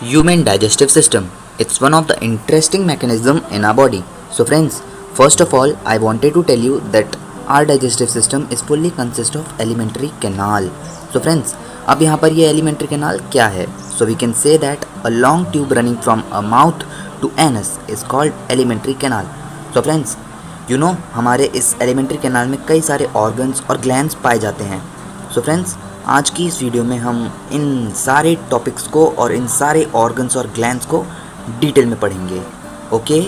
Human digestive system. It's one of the interesting mechanism in our body. So friends, first of all, I wanted to tell you that our digestive system is fully consist of alimentary canal. So friends, अब यहाँ पर ये alimentary canal क्या है? So we can say that a long tube running from a mouth to anus is called alimentary canal. So friends, you know हमारे इस alimentary canal में कई सारे organs और glands पाए जाते हैं. So friends, आज की इस वीडियो में हम इन सारे टॉपिक्स को और इन सारे ऑर्गन्स और ग्लैंड्स को डिटेल में पढ़ेंगे. Okay,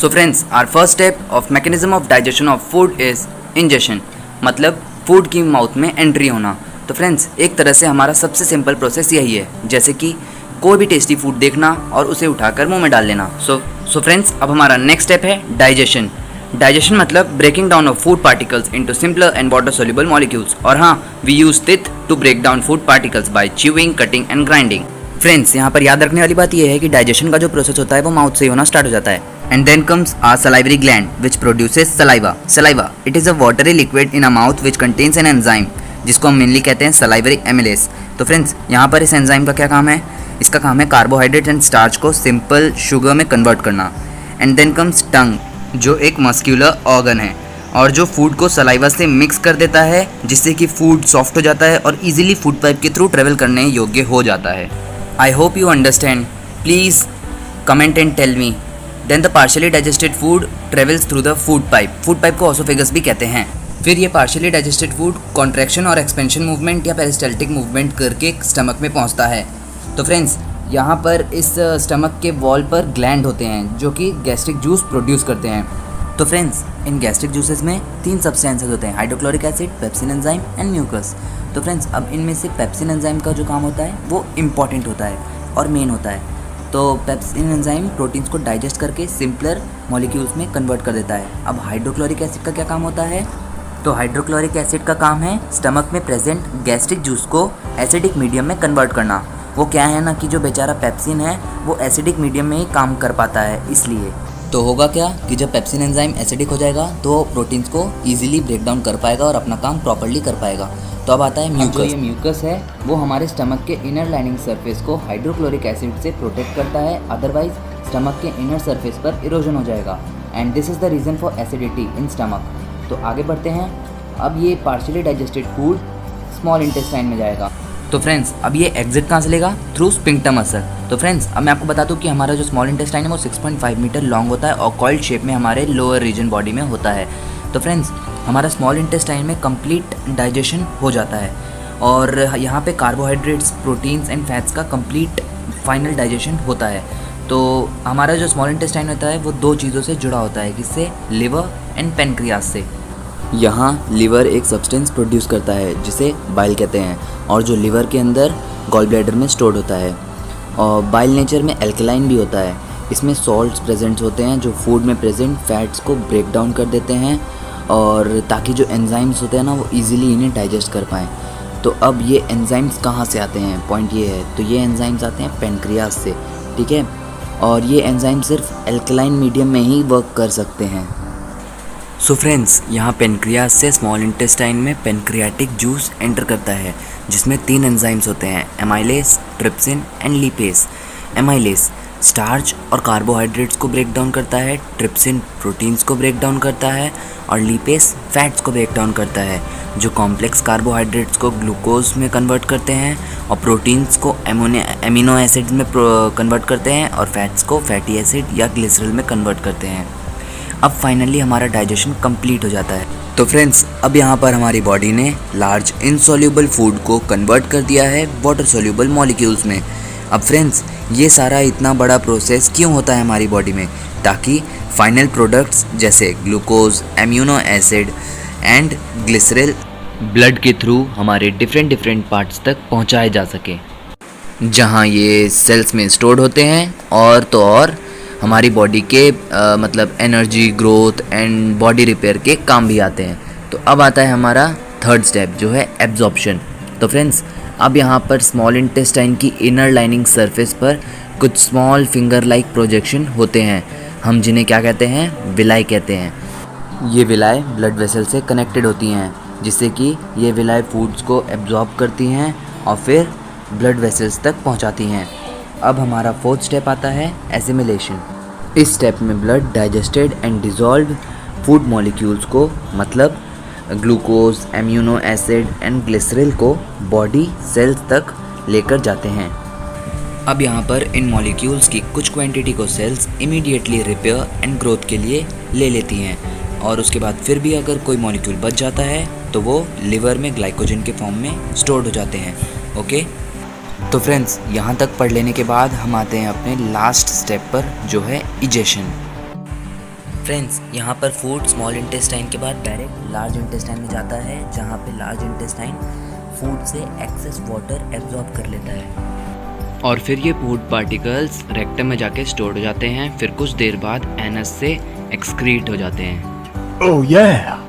so friends, our first step of mechanism of digestion of food is ingestion, मतलब फूड की माउथ में एंट्री होना. तो फ्रेंड्स, एक तरह से हमारा सबसे सिंपल प्रोसेस यही है, जैसे कि कोई भी टेस्टी फूड देखना और उसे उठाकर मुंह में डाल लेना. सो फ्रेंड्स, अब हमारा नेक्स्ट स्टेप है डाइजेशन. डाइजेशन मतलब breaking down of food particles into simpler and water soluble molecules. और हाँ, we use teeth to break down food particles by chewing, cutting and grinding. Friends, यहाँ पर याद रखने वाली बात यह है कि डाइजेशन का जो प्रोसेस होता है वो माउथ से ही होना स्टार्ट हो जाता है. And then comes our salivary gland which produces saliva. Saliva, it is a watery liquid in a mouth which contains an enzyme, जिसको हम मेनली कहते हैं सलाइवरी एमिलेस. तो फ्रेंड्स, यहाँ पर इस एंजाइम का क्या काम है? इसका काम है कार्बोहाइड्रेट एंड स्टार्च को सिंपल शुगर में कन्वर्ट करना. एंड देन कम्स टंग, जो एक मस्क्यूलर ऑर्गन है और जो फूड को सलाइवा से मिक्स कर देता है, जिससे कि फूड सॉफ्ट हो जाता है और इजीली फूड पाइप के थ्रू ट्रेवल करने योग्य हो जाता है. I hope you understand. Please comment and tell me. Then the partially digested food travels through the food pipe. Food pipe को ऑसोफेगस भी कहते हैं. फिर ये पार्शियली डाइजेस्टेड फूड कॉन्ट्रैक्शन और एक्सपेंशन मूवमेंट या पेरिस्टाल्टिक मूवमेंट करके स्टमक में पहुंचता है. तो फ्रेंड्स, यहाँ पर इस स्टमक के वॉल पर ग्लैंड होते हैं जो कि गैस्ट्रिक जूस प्रोड्यूस करते हैं. तो फ्रेंड्स, इन गैस्ट्रिक जूसेस में 3 सब्सटेंसेस होते हैं: hydrochloric acid, pepsin enzyme and mucus. तो फ्रेंड्स, अब इनमें से पेप्सिन एंजाइम का जो काम होता है वो इम्पॉर्टेंट होता है और मेन होता है. तो पेप्सिन एंजाइम प्रोटीन्स को डाइजेस्ट करके सिंपलर मॉलिक्यूल्स में कन्वर्ट कर देता है. अब हाइड्रोक्लोरिक एसिड का क्या काम होता है? तो हाइड्रोक्लोरिक एसिड का काम है स्टमक में प्रेजेंट गैस्ट्रिक जूस को एसिडिक मीडियम में कन्वर्ट करना. वो क्या है ना कि जो बेचारा पेप्सिन है वो एसिडिक मीडियम में ही काम कर पाता है. इसलिए तो होगा क्या कि जब पेप्सिन एंजाइम एसिडिक हो जाएगा तो प्रोटीन्स को इजीली ब्रेक डाउन कर पाएगा और अपना काम प्रॉपर्ली कर पाएगा. तो अब आता है म्यूकस. ये म्यूकस है वो हमारे स्टमक के इनर लाइनिंग सरफेस को हाइड्रोक्लोरिक एसिड से प्रोटेक्ट करता है, अदरवाइज स्टमक के इनर सरफेस पर इरोजन हो जाएगा. And this is the reason for acidity in stomach. तो आगे बढ़ते हैं. अब ये partially digested food small intestine में जाएगा. तो फ्रेंड्स, अब ये एग्जिट कहाँ से लेगा? Through sphincter muscle. तो फ्रेंड्स, अब मैं आपको बता दूँ कि हमारा जो स्मॉल इंटेस्टाइन है वो 6.5 मीटर लॉन्ग होता है और कॉइल्ड शेप में हमारे लोअर रीजन बॉडी में होता है. तो फ्रेंड्स, हमारा स्मॉल इंटेस्टाइन में कंप्लीट डाइजेशन हो जाता है और यहाँ पे कार्बोहाइड्रेट्स, प्रोटीन्स एंड फैट्स का कंप्लीट फाइनल डाइजेशन होता है. तो हमारा जो स्मॉल इंटेस्टाइन होता है वो 2 चीज़ों से जुड़ा होता है, किससे? लिवर एंड पेनक्रियास से. यहाँ लिवर एक सब्सटेंस प्रोड्यूस करता है जिसे बाइल कहते हैं और जो लिवर के अंदर गॉल ब्लैडर में स्टोर्ड होता है. और बाइल नेचर में एल्कलाइन भी होता है. इसमें सॉल्ट्स प्रेजेंट्स होते हैं जो फूड में प्रेजेंट फैट्स को ब्रेक डाउन कर देते हैं और ताकि जो एंजाइम्स होते हैं ना वो इजीली इन्हें डाइजेस्ट कर पाएँ. तो अब ये एंजाइम्स कहाँ से आते हैं? पॉइंट ये है. तो ये एंजाइम्स आते हैं पेनक्रियास से, ठीक है. और ये एंजाइम सिर्फ एल्कलाइन मीडियम में ही वर्क कर सकते हैं. सो फ्रेंड्स, यहाँ पेनक्रियास से स्मॉल इंटेस्टाइन में पेनक्रियाटिक जूस एंटर करता है जिसमें 3 एंजाइम्स होते हैं: amylase, trypsin and lipase. Amylase starch और कार्बोहाइड्रेट्स को ब्रेक डाउन करता है, ट्रिप्सिन प्रोटीन्स को ब्रेक डाउन करता है और लिपेस फैट्स को ब्रेक डाउन करता है, जो कॉम्प्लेक्स कार्बोहाइड्रेट्स को ग्लूकोज में कन्वर्ट करते हैं और प्रोटीन्स को एमिनो एसिड्स में कन्वर्ट करते हैं और फैट्स को फैटी एसिड या ग्लिसरॉल में कन्वर्ट करते हैं. अब फाइनली हमारा डाइजेशन कंप्लीट हो जाता है. तो फ्रेंड्स, अब यहाँ पर हमारी बॉडी ने लार्ज इनसॉल्यूबल फूड को कन्वर्ट कर दिया है वाटर सोल्यूबल मॉलिक्यूल्स में. अब फ्रेंड्स, ये सारा इतना बड़ा प्रोसेस क्यों होता है हमारी बॉडी में? ताकि फाइनल प्रोडक्ट्स जैसे glucose, amino acid and glycerol blood के थ्रू हमारे डिफरेंट पार्ट्स तक पहुँचाए जा सके, जहाँ ये सेल्स में स्टोर्ड होते हैं और तो और हमारी बॉडी के मतलब energy, growth and body repair के काम भी आते हैं. तो अब आता है हमारा थर्ड स्टेप जो है एब्जॉर्प्शन. तो फ्रेंड्स, अब यहाँ पर स्मॉल इंटेस्टाइन की इनर लाइनिंग सरफेस पर कुछ स्मॉल फिंगर लाइक प्रोजेक्शन होते हैं, हम जिन्हें क्या कहते हैं? विलाई कहते हैं. ये विलाई ब्लड वेसल से कनेक्टेड होती हैं जिससे कि ये विलाई फूड्स को एब्जॉर्ब करती हैं और फिर ब्लड वेसल्स तक पहुँचाती हैं. अब हमारा फोर्थ स्टेप आता है एसिमिलेशन। इस स्टेप में blood digested and dissolve food molecules को, मतलब glucose, amino acid and glycerol को बॉडी सेल्स तक लेकर जाते हैं। अब यहाँ पर इन मॉलिक्यूल्स की कुछ क्वांटिटी को cells immediately repair and growth के लिए ले लेती हैं, और उसके बाद फिर भी अगर कोई मॉलिक्यूल बच जाता है तो वो लिवर में ग्लाइकोजन के फॉर्म में स्टोर्ड हो जाते हैं। ओके, तो फ्रेंड्स यहाँ तक पढ़ लेने के बाद हम आते हैं अपने लास्ट स्टेप पर, जो है इजेशन। फ्रेंड्स यहाँ पर फूड स्मॉल इंटेस्टाइन के बाद डायरेक्ट लार्ज इंटेस्टाइन में जाता है, जहाँ पे लार्ज इंटेस्टाइन फूड से एक्सेस वाटर एब्जॉर्ब कर लेता है और फिर ये फूड पार्टिकल्स रेक्टम में जाके स्टोर हो जाते हैं, फिर कुछ देर बाद एनस से एक्सक्रीट हो जाते हैं। Oh yeah!